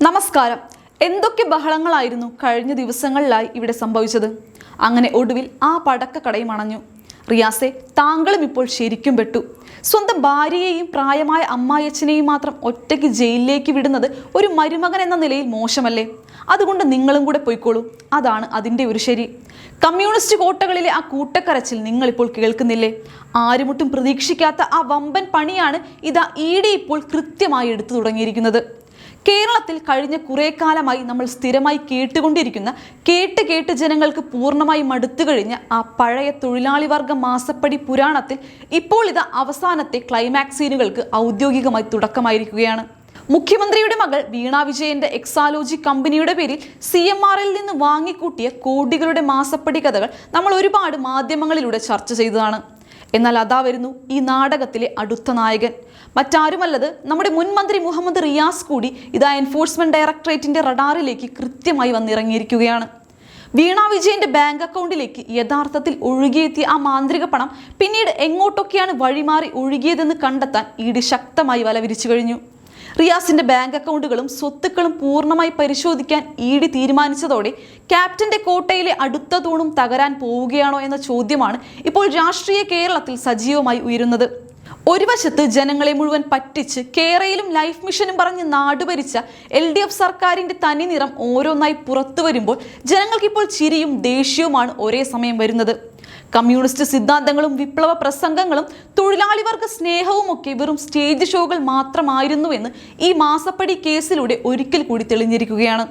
നമസ്കാരം. എന്തൊക്കെ ബഹളങ്ങളായിരുന്നു കഴിഞ്ഞ ദിവസങ്ങളിലായി ഇവിടെ സംഭവിച്ചത്. അങ്ങനെ ഒടുവിൽ ആ പടക്കക്കടയും അണഞ്ഞു. റിയാസെ, താങ്കളും ഇപ്പോൾ ശരിക്കും പെട്ടു. സ്വന്തം ഭാര്യയെയും പ്രായമായ അമ്മായിയച്ഛനെയും മാത്രം ഒറ്റയ്ക്ക് ജയിലിലേക്ക് വിടുന്നത് ഒരു മരുമകൻ എന്ന നിലയിൽ മോശമല്ലേ? അതുകൊണ്ട് നിങ്ങളും കൂടെ പോയിക്കോളൂ. അതാണ് അതിൻ്റെ ഒരു ശരി. കമ്മ്യൂണിസ്റ്റ് കോട്ടകളിലെ ആ കൂട്ടക്കരച്ചിൽ നിങ്ങളിപ്പോൾ കേൾക്കുന്നില്ലേ? ആരുമൊട്ടും പ്രതീക്ഷിക്കാത്ത ആ വമ്പൻ പണിയാണ് ഇതാ ED ഇപ്പോൾ കൃത്യമായി എടുത്തു തുടങ്ങിയിരിക്കുന്നത്. കേരളത്തിൽ കഴിഞ്ഞ കുറേ കാലമായി നമ്മൾ സ്ഥിരമായി കേട്ടുകൊണ്ടിരിക്കുന്ന കേട്ട് ജനങ്ങൾക്ക് പൂർണ്ണമായി മടുത്തു കഴിഞ്ഞ ആ പഴയ തൊഴിലാളി വർഗ മാസപ്പടി പുരാണത്തിൽ ഇപ്പോൾ ഇത് അവസാനത്തെ ക്ലൈമാക്സ് സീനുകൾക്ക് ഔദ്യോഗികമായി തുടക്കമായിരിക്കുകയാണ്. മുഖ്യമന്ത്രിയുടെ മകൾ വീണ വിജയന്റെ എക്സാലോജി കമ്പനിയുടെ പേരിൽ CMRL നിന്ന് വാങ്ങിക്കൂട്ടിയ കോടികളുടെ മാസപ്പടി കഥകൾ നമ്മൾ ഒരുപാട് മാധ്യമങ്ങളിലൂടെ ചർച്ച ചെയ്തതാണ്. എന്നാൽ അതാ വരുന്നു ഈ നാടകത്തിലെ അടുത്ത നായകൻ. മറ്റാരുമല്ലത് നമ്മുടെ മുൻ മന്ത്രി മുഹമ്മദ് റിയാസ് കൂടി ഇതാ എൻഫോഴ്സ്മെന്റ് ഡയറക്ടറേറ്റിന്റെ റഡാറിലേക്ക് കൃത്യമായി വന്നിറങ്ങിയിരിക്കുകയാണ്. വീണ വിജയന്റെ ബാങ്ക് അക്കൗണ്ടിലേക്ക് യഥാർത്ഥത്തിൽ ഒഴുകിയെത്തിയ ആ മാന്ത്രിക പണം പിന്നീട് എങ്ങോട്ടൊക്കെയാണ് വഴിമാറി ഒഴുകിയതെന്ന് കണ്ടെത്താൻ ED ശക്തമായി വല വിരിച്ചു കഴിഞ്ഞു. റിയാസിന്റെ ബാങ്ക് അക്കൗണ്ടുകളും സ്വത്തുക്കളും പൂർണ്ണമായി പരിശോധിക്കാൻ ED തീരുമാനിച്ചതോടെ ക്യാപ്റ്റന്റെ കോട്ടയിലെ അടുത്ത തൂണും തകരാൻ പോവുകയാണോ എന്ന ചോദ്യമാണ് ഇപ്പോൾ രാഷ്ട്രീയ കേരളത്തിൽ സജീവമായി ഉയരുന്നത്. ഒരു വശത്ത് ജനങ്ങളെ മുഴുവൻ പറ്റിച്ച് കേരളയിലും ലൈഫ് മിഷനും പറഞ്ഞ് നാടുഭരിച്ച LDF സർക്കാരിന്റെ തനി നിറം ഓരോന്നായി പുറത്തു വരുമ്പോൾ ജനങ്ങൾക്കിപ്പോൾ ചിരിയും ദേഷ്യവുമാണ് ഒരേ സമയം വരുന്നത്. കമ്മ്യൂണിസ്റ്റ് സിദ്ധാന്തങ്ങളും വിപ്ലവ പ്രസംഗങ്ങളും തൊഴിലാളി വർഗ സ്നേഹവും ഒക്കെ വെറും സ്റ്റേജ് ഷോകൾ മാത്രമായിരുന്നുവെന്ന് ഈ മാസപ്പടി കേസിലൂടെ ഒരിക്കൽ കൂടി തെളിഞ്ഞിരിക്കുകയാണ്.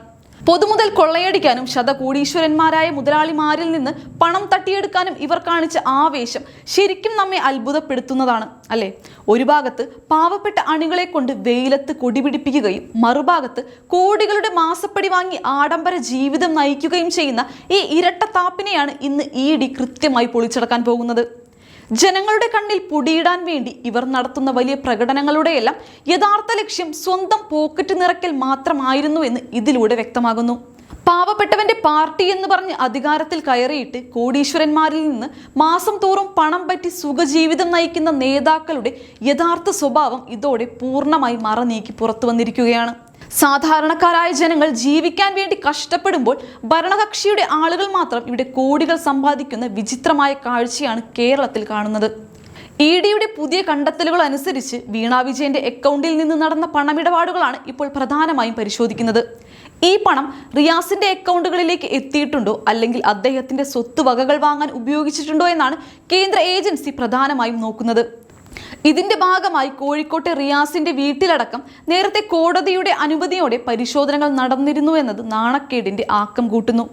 പൊതുമുതൽ കൊള്ളയടിക്കാനും ശതകോടീശ്വരന്മാരായ മുതലാളിമാരിൽ നിന്ന് പണം തട്ടിയെടുക്കാനും ഇവർ കാണിച്ച ആവേശം ശരിക്കും നമ്മെ അത്ഭുതപ്പെടുത്തുന്നതാണ് അല്ലേ? ഒരു ഭാഗത്ത് പാവപ്പെട്ട അണികളെ കൊണ്ട് വെയിലത്ത് കൊടിപിടിപ്പിക്കുകയും മറുഭാഗത്ത് കോടികളുടെ മാസപ്പടി വാങ്ങി ആഡംബര ജീവിതം നയിക്കുകയും ചെയ്യുന്ന ഈ ഇരട്ടത്താപ്പിനെയാണ് ഇന്ന് ED കൃത്യമായി പൊളിച്ചടക്കാൻ പോകുന്നത്. ജനങ്ങളുടെ കണ്ണിൽ പൊടിയിടാൻ വേണ്ടി ഇവർ നടത്തുന്ന വലിയ പ്രകടനങ്ങളുടെയെല്ലാം യഥാർത്ഥ ലക്ഷ്യം സ്വന്തം പോക്കറ്റ് നിറയ്ക്കൽ മാത്രമായിരുന്നു എന്ന് ഇതിലൂടെ വ്യക്തമാകുന്നു. പാവപ്പെട്ടവന്റെ പാർട്ടി എന്ന് പറഞ്ഞ് അധികാരത്തിൽ കയറിയിട്ട് കോടീശ്വരന്മാരിൽ നിന്ന് മാസം തോറും പണം പറ്റി സുഖജീവിതം നയിക്കുന്ന നേതാക്കളുടെ യഥാർത്ഥ സ്വഭാവം ഇതോടെ പൂർണ്ണമായി മറനീക്കി പുറത്തു വന്നിരിക്കുകയാണ്. സാധാരണക്കാരായ ജനങ്ങൾ ജീവിക്കാൻ വേണ്ടി കഷ്ടപ്പെടുമ്പോൾ ഭരണകക്ഷിയുടെ ആളുകൾ മാത്രം ഇവിടെ കോടികൾ സമ്പാദിക്കുന്ന വിചിത്രമായ കാഴ്ചയാണ് കേരളത്തിൽ കാണുന്നത്. EDയുടെ പുതിയ കണ്ടെത്തലുകൾ അനുസരിച്ച് വീണ വിജയന്റെ അക്കൗണ്ടിൽ നിന്ന് നടന്ന പണമിടപാടുകളാണ് ഇപ്പോൾ പ്രധാനമായും പരിശോധിക്കുന്നത്. ഈ പണം റിയാസിന്റെ അക്കൗണ്ടുകളിലേക്ക് എത്തിയിട്ടുണ്ടോ അല്ലെങ്കിൽ അദ്ദേഹത്തിന്റെ സ്വത്ത് വകകൾ വാങ്ങാൻ ഉപയോഗിച്ചിട്ടുണ്ടോ എന്നാണ് കേന്ദ്ര ഏജൻസി പ്രധാനമായും നോക്കുന്നത്. ഇതിന്റെ ഭാഗമായി കോഴിക്കോട്ടെ റിയാസിന്റെ വീട്ടിലടക്കം നേരത്തെ കോടതിയുടെ അനുമതിയോടെ പരിശോധനകൾ നടന്നിരുന്നു എന്നത് നാണക്കേടിന്റെ ആക്കം കൂട്ടുന്നു.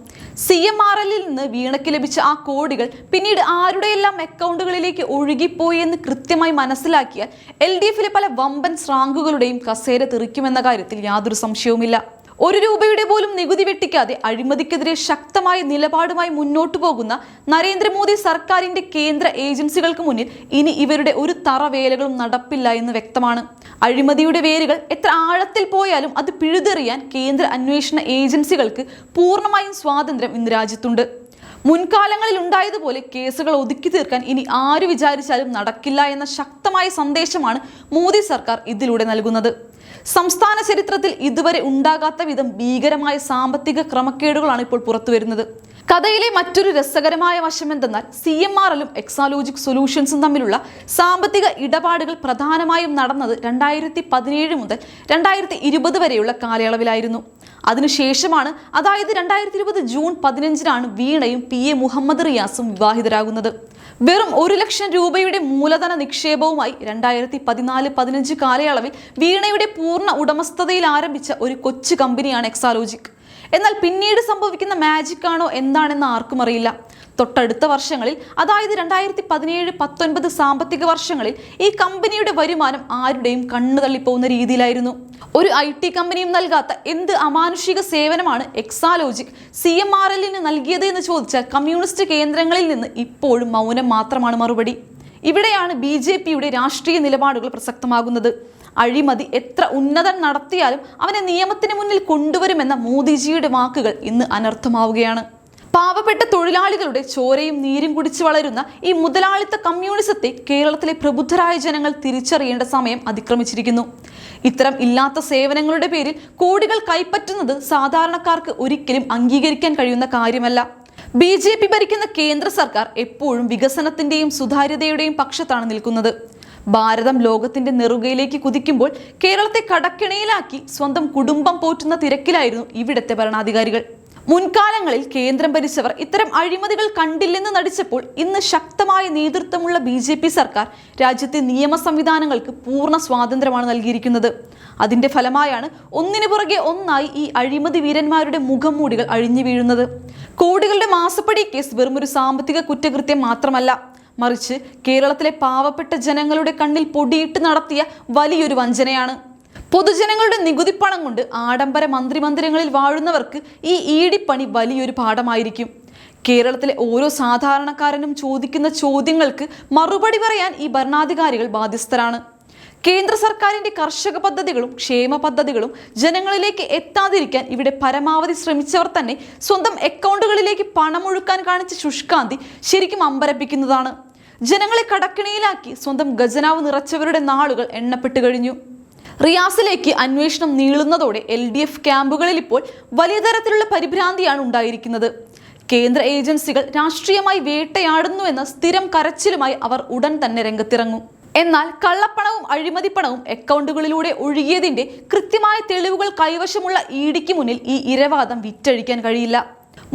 CMRLൽ നിന്ന് വീണയ്ക്ക് ലഭിച്ച ആ കോടികൾ പിന്നീട് ആരുടെയെല്ലാം അക്കൗണ്ടുകളിലേക്ക് ഒഴുകിപ്പോയി എന്ന് കൃത്യമായി മനസ്സിലാക്കിയാൽ LDFിലെ പല വമ്പൻ സ്രാങ്കുകളുടെയും കസേര തെറിക്കുമെന്ന കാര്യത്തിൽ യാതൊരു സംശയവുമില്ല. 1 രൂപയുടെ പോലും നികുതി വെട്ടിക്കാതെ അഴിമതിക്കെതിരെ ശക്തമായ നിലപാടുമായി മുന്നോട്ടു പോകുന്ന നരേന്ദ്രമോദി സർക്കാരിന്റെ കേന്ദ്ര ഏജൻസികൾക്ക് മുന്നിൽ ഇനി ഇവരുടെ ഒരു തറവേലകളും നടപ്പില്ല എന്ന് വ്യക്തമാണ്. അഴിമതിയുടെ വേരുകൾ എത്ര ആഴത്തിൽ പോയാലും അത് പിഴുതെറിയാൻ കേന്ദ്ര അന്വേഷണ ഏജൻസികൾക്ക് പൂർണ്ണമായും സ്വാതന്ത്ര്യം ഇന്ന് രാജ്യത്തുണ്ട്. മുൻകാലങ്ങളിൽ ഉണ്ടായതുപോലെ കേസുകൾ ഒതുക്കി തീർക്കാൻ ഇനി ആര് വിചാരിച്ചാലും നടക്കില്ല എന്ന ശക്തമായ സന്ദേശമാണ് മോദി സർക്കാർ ഇതിലൂടെ നൽകുന്നത്. സംസ്ഥാന ചരിത്രത്തിൽ ഇതുവരെ ഉണ്ടാകാത്ത വിധം ഭീകരമായ സാമ്പത്തിക ക്രമക്കേടുകളാണ് ഇപ്പോൾ പുറത്തു വരുന്നത്. കഥയിലെ മറ്റൊരു രസകരമായ വശം എന്തെന്നാൽ CMRLും എക്സാലോജിക് സൊല്യൂഷൻസും തമ്മിലുള്ള സാമ്പത്തിക ഇടപാടുകൾ പ്രധാനമായും നടന്നത് 2017 മുതൽ 2020 വരെയുള്ള കാലയളവിലായിരുന്നു. അതിനുശേഷമാണ്, അതായത് 2020 ജൂൺ 15-നാണ് വീണയും PA മുഹമ്മദ് റിയാസും വിവാഹിതരാകുന്നത്. വെറും 1 ലക്ഷം രൂപയുടെ മൂലധന നിക്ഷേപവുമായി 2014-15 കാലയളവിൽ വീണയുടെ പൂർണ്ണ ഉടമസ്ഥതയിൽ ആരംഭിച്ച ഒരു കൊച്ചു കമ്പനിയാണ് എക്സാലോജിക്. എന്നാൽ പിന്നീട് സംഭവിക്കുന്ന മാജിക് ആണോ എന്താണെന്ന് ആർക്കും അറിയില്ല. തൊട്ടടുത്ത വർഷങ്ങളിൽ, അതായത് 2017-19 സാമ്പത്തിക വർഷങ്ങളിൽ ഈ കമ്പനിയുടെ വരുമാനം ആരുടെയും കണ്ണു തള്ളിപ്പോകുന്ന രീതിയിലായിരുന്നു. ഒരു IT കമ്പനിയും നൽകാത്ത എന്ത് അമാനുഷിക സേവനമാണ് എക്സാലോജിക് CMRLന് നൽകിയത് എന്ന് ചോദിച്ചാൽ കമ്മ്യൂണിസ്റ്റ് കേന്ദ്രങ്ങളിൽ നിന്ന് ഇപ്പോഴും മൗനം മാത്രമാണ് മറുപടി. ഇവിടെയാണ് BJPയുടെ രാഷ്ട്രീയ നിലപാടുകൾ പ്രസക്തമാകുന്നത്. അഴിമതി എത്ര ഉന്നതൻ നടത്തിയാലും അവനെ നിയമത്തിന് മുന്നിൽ കൊണ്ടുവരുമെന്ന മോദിജിയുടെ വാക്കുകൾ ഇന്ന് അനർത്ഥമാവുകയാണ്. പാവപ്പെട്ട തൊഴിലാളികളുടെ ചോരയും നീരും കുടിച്ചു വളരുന്ന ഈ മുതലാളിത്ത കമ്മ്യൂണിസത്തെ കേരളത്തിലെ പ്രബുദ്ധരായ ജനങ്ങൾ തിരിച്ചറിയേണ്ട സമയം അതിക്രമിച്ചിരിക്കുന്നു. ഇത്തരം ഇല്ലാത്ത സേവനങ്ങളുടെ പേരിൽ കോടികൾ കൈപ്പറ്റുന്നത് സാധാരണക്കാർക്ക് ഒരിക്കലും അംഗീകരിക്കാൻ കഴിയുന്ന കാര്യമല്ല. BJP ഭരിക്കുന്ന കേന്ദ്ര സർക്കാർ എപ്പോഴും വികസനത്തിന്റെയും സുതാര്യതയുടെയും പക്ഷത്താണ് നിൽക്കുന്നത്. ഭാരതം ലോകത്തിന്റെ നെറുകയിലേക്ക് കുതിക്കുമ്പോൾ കേരളത്തെ കടക്കിണയിലാക്കി സ്വന്തം കുടുംബം പോറ്റുന്ന തിരക്കിലായിരുന്നു ഇവിടത്തെ ഭരണാധികാരികൾ. മുൻകാലങ്ങളിൽ കേന്ദ്രം ഭരിച്ചവർ ഇത്തരം അഴിമതികൾ കണ്ടില്ലെന്ന് നടിച്ചപ്പോൾ ഇന്ന് ശക്തമായ നേതൃത്വമുള്ള BJP സർക്കാർ രാജ്യത്തെ നിയമ സംവിധാനങ്ങൾക്ക് പൂർണ്ണ സ്വാതന്ത്ര്യമാണ് നൽകിയിരിക്കുന്നത്. അതിന്റെ ഫലമായാണ് ഒന്നിനു പുറകെ ഒന്നായി ഈ അഴിമതി വീരന്മാരുടെ മുഖംമൂടികൾ അഴിഞ്ഞു വീഴുന്നത്. കോടികളുടെ മാസപ്പടി കേസ് വെറുമൊരു സാമ്പത്തിക കുറ്റകൃത്യം മാത്രമല്ല, മറിച്ച് കേരളത്തിലെ പാവപ്പെട്ട ജനങ്ങളുടെ കണ്ണിൽ പൊടിയിട്ട് നടത്തിയ വലിയൊരു വഞ്ചനയാണ്. പൊതുജനങ്ങളുടെ നികുതി പണം കൊണ്ട് ആഡംബര മന്ത്രിമന്ദിരങ്ങളിൽ വാഴുന്നവർക്ക് ഈ ഈടിപ്പണി വലിയൊരു പാഠമായിരിക്കും. കേരളത്തിലെ ഓരോ സാധാരണക്കാരനും ചോദിക്കുന്ന ചോദ്യങ്ങൾക്ക് മറുപടി പറയാൻ ഈ ഭരണാധികാരികൾ ബാധ്യസ്ഥരാണ്. കേന്ദ്ര സർക്കാരിന്റെ കർഷക പദ്ധതികളും ക്ഷേമ പദ്ധതികളും ജനങ്ങളിലേക്ക് എത്താതിരിക്കാൻ ഇവിടെ പരമാവധി ശ്രമിച്ചവർ തന്നെ സ്വന്തം അക്കൗണ്ടുകളിലേക്ക് പണമൊഴുക്കാൻ കാണിച്ച ശുഷ്കാന്തി ശരിക്കും അമ്പരപ്പിക്കുന്നതാണ്. ജനങ്ങളെ കടക്കിണിയിലാക്കി സ്വന്തം ഖജനാവ് നിറച്ചവരുടെ നാളുകൾ എണ്ണപ്പെട്ടു കഴിഞ്ഞു. റിയാസിലേക്ക് അന്വേഷണം നീളുന്നതോടെ LDF ക്യാമ്പുകളിൽ ഇപ്പോൾ വലിയ തരത്തിലുള്ള പരിഭ്രാന്തിയാണ് ഉണ്ടായിരിക്കുന്നത്. കേന്ദ്ര ഏജൻസികൾ രാഷ്ട്രീയമായി വേട്ടയാടുന്നുവെന്ന സ്ഥിരം കരച്ചിലുമായി അവർ ഉടൻ തന്നെ രംഗത്തിറങ്ങും. എന്നാൽ കള്ളപ്പണവും അഴിമതിപ്പണവും അക്കൗണ്ടുകളിലൂടെ ഒഴുകിയതിന്റെ കൃത്യമായ തെളിവുകൾ കൈവശമുള്ള EDക്ക് മുന്നിൽ ഈ ഇരവാദം വിറ്റഴിക്കാൻ കഴിയില്ല.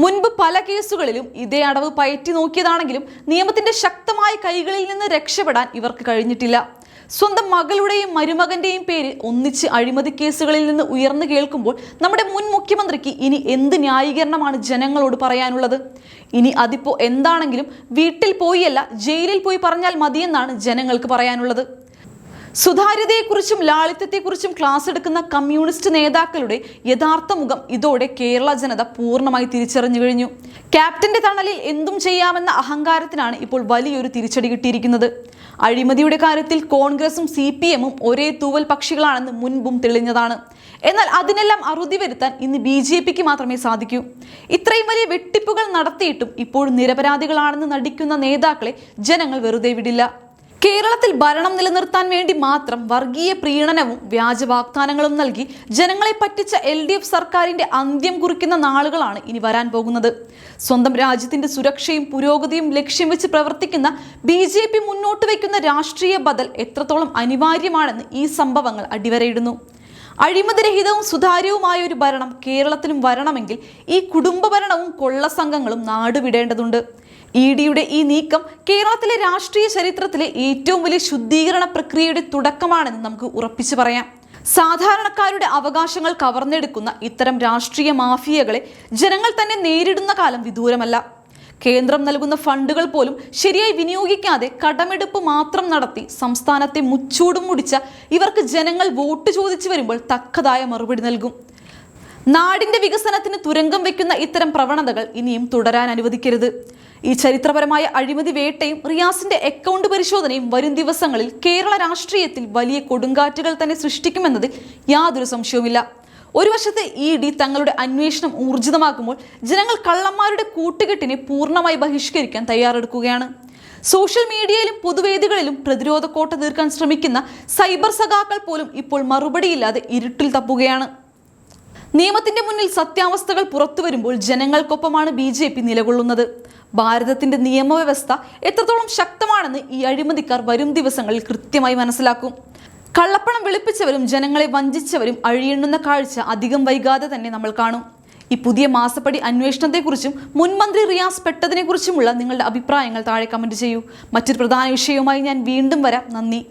മുൻപ് പല കേസുകളിലും ഇതേ അടവ് പയറ്റി നോക്കിയതാണെങ്കിലും നിയമത്തിന്റെ ശക്തമായ കൈകളിൽ നിന്ന് രക്ഷപ്പെടാൻ ഇവർക്ക് കഴിഞ്ഞിട്ടില്ല. സ്വന്തം മകളുടെയും മരുമകന്റെയും പേരിൽ ഒന്നിച്ച് അഴിമതി കേസുകളിൽ നിന്ന് ഉയർന്നു കേൾക്കുമ്പോൾ നമ്മുടെ മുൻ മുഖ്യമന്ത്രിക്ക് ഇനി എന്ത് ന്യായീകരണമാണ് ജനങ്ങളോട് പറയാനുള്ളത്? ഇനി അതിപ്പോ എന്താണെങ്കിലും വീട്ടിൽ പോയല്ല ജയിലിൽ പോയി പറഞ്ഞാൽ മതിയെന്നാണ് ജനങ്ങൾക്ക് പറയാനുള്ളത്. സുതാര്യതയെക്കുറിച്ചും ലാളിത്യത്തെക്കുറിച്ചും ക്ലാസ് എടുക്കുന്ന കമ്മ്യൂണിസ്റ്റ് നേതാക്കളുടെ യഥാർത്ഥ മുഖം ഇതോടെ കേരള ജനത പൂർണ്ണമായി തിരിച്ചറിഞ്ഞു കഴിഞ്ഞു. ക്യാപ്റ്റന്റെ തണലിൽ എന്തും ചെയ്യാമെന്ന അഹങ്കാരത്തിനാണ് ഇപ്പോൾ വലിയൊരു തിരിച്ചടി കിട്ടിയിരിക്കുന്നത്. അഴിമതിയുടെ കാര്യത്തിൽ കോൺഗ്രസും CPMഉം ഒരേ തൂവൽ പക്ഷികളാണെന്ന് മുൻപും തെളിഞ്ഞതാണ്. എന്നാൽ അതിനെല്ലാം അറുതി വരുത്താൻ ഇന്ന് BJPക്ക് മാത്രമേ സാധിക്കൂ. ഇത്രയും വലിയ വെട്ടിപ്പുകൾ നടത്തിയിട്ടും ഇപ്പോഴും നിരപരാധികളാണെന്ന് നടിക്കുന്ന നേതാക്കളെ ജനങ്ങൾ വെറുതെ വിടില്ല. കേരളത്തിൽ ഭരണം നിലനിർത്താൻ വേണ്ടി മാത്രം വർഗീയ പ്രീണനവും വ്യാജ വാഗ്ദാനങ്ങളും നൽകി ജനങ്ങളെ പറ്റിച്ച LDF സർക്കാരിന്റെ അന്ത്യം കുറിക്കുന്ന നാളുകളാണ് ഇനി വരാൻ പോകുന്നത്. സ്വന്തം രാജ്യത്തിന്റെ സുരക്ഷയും പുരോഗതിയും ലക്ഷ്യം വെച്ച് പ്രവർത്തിക്കുന്ന BJP മുന്നോട്ട് വയ്ക്കുന്ന രാഷ്ട്രീയ ബദൽ എത്രത്തോളം അനിവാര്യമാണെന്ന് ഈ സംഭവങ്ങൾ അടിവരയിടുന്നു. അഴിമതിരഹിതവും സുതാര്യവുമായ ഒരു ഭരണം കേരളത്തിലും വരണമെങ്കിൽ ഈ കുടുംബ ഭരണവും കൊള്ള സംഘങ്ങളും നാടുവിടേണ്ടതുണ്ട്. EDയുടെ ഈ നീക്കം കേരളത്തിലെ രാഷ്ട്രീയ ചരിത്രത്തിലെ ഏറ്റവും വലിയ ശുദ്ധീകരണ പ്രക്രിയയുടെ തുടക്കമാണെന്ന് നമുക്ക് ഉറപ്പിച്ചു പറയാം. സാധാരണക്കാരുടെ അവകാശങ്ങൾ കവർന്നെടുക്കുന്ന ഇത്തരം രാഷ്ട്രീയ മാഫിയകളെ ജനങ്ങൾ തന്നെ നേരിടുന്ന കാലം വിദൂരമല്ല. കേന്ദ്രം നൽകുന്ന ഫണ്ടുകൾ പോലും ശരിയായി വിനിയോഗിക്കാതെ കടമെടുപ്പ് മാത്രം നടത്തി സംസ്ഥാനത്തെ മുച്ചൂടും മുടിച്ച ഇവർക്ക് ജനങ്ങൾ വോട്ട് ചോദിച്ചു വരുമ്പോൾ തക്കതായ മറുപടി നൽകും. നാടിന്റെ വികസനത്തിന് തുരങ്കം വയ്ക്കുന്ന ഇത്തരം പ്രവണതകൾ ഇനിയും തുടരാൻ അനുവദിക്കരുത്. ഈ ചരിത്രപരമായ അഴിമതി വേട്ടയും റിയാസിന്റെ അക്കൗണ്ട് പരിശോധനയും വരും ദിവസങ്ങളിൽ കേരള രാഷ്ട്രീയത്തിൽ വലിയ കൊടുങ്കാറ്റുകൾ തന്നെ സൃഷ്ടിക്കുമെന്നതിൽ യാതൊരു സംശയവുമില്ല. ഒരു വശത്ത് ED തങ്ങളുടെ അന്വേഷണം ഊർജിതമാക്കുമ്പോൾ ജനങ്ങൾ കള്ളന്മാരുടെ കൂട്ടുകെട്ടിനെ പൂർണ്ണമായി ബഹിഷ്കരിക്കാൻ തയ്യാറെടുക്കുകയാണ്. സോഷ്യൽ മീഡിയയിലും പൊതുവേദികളിലും പ്രതിരോധ കോട്ട തീർക്കാൻ ശ്രമിക്കുന്ന സൈബർ സഖാക്കൾ പോലും ഇപ്പോൾ മറുപടിയില്ലാതെ ഇരുട്ടിൽ തപ്പുകയാണ്. നിയമത്തിന്റെ മുന്നിൽ സത്യാവസ്ഥകൾ പുറത്തു വരുമ്പോൾ ജനങ്ങൾക്കൊപ്പമാണ് BJP നിലകൊള്ളുന്നത്. ഭാരതത്തിന്റെ നിയമവ്യവസ്ഥ എത്രത്തോളം ശക്തമാണെന്ന് ഈ അഴിമതിക്കാർ വരും ദിവസങ്ങളിൽ കൃത്യമായി മനസ്സിലാക്കും. കള്ളപ്പണം വെളുപ്പിച്ചവരും ജനങ്ങളെ വഞ്ചിച്ചവരും അഴിയെണ്ണുന്ന കാഴ്ച അധികം വൈകാതെ തന്നെ നമ്മൾ കാണും. ഈ പുതിയ മാസപ്പടി അന്വേഷണത്തെക്കുറിച്ചും മുൻമന്ത്രി റിയാസ് പെട്ടതിനെക്കുറിച്ചുമുള്ള നിങ്ങളുടെ അഭിപ്രായങ്ങൾ താഴെ കമന്റ് ചെയ്യൂ. മറ്റൊരു പ്രധാന വിഷയവുമായി ഞാൻ വീണ്ടും വരാം. നന്ദി.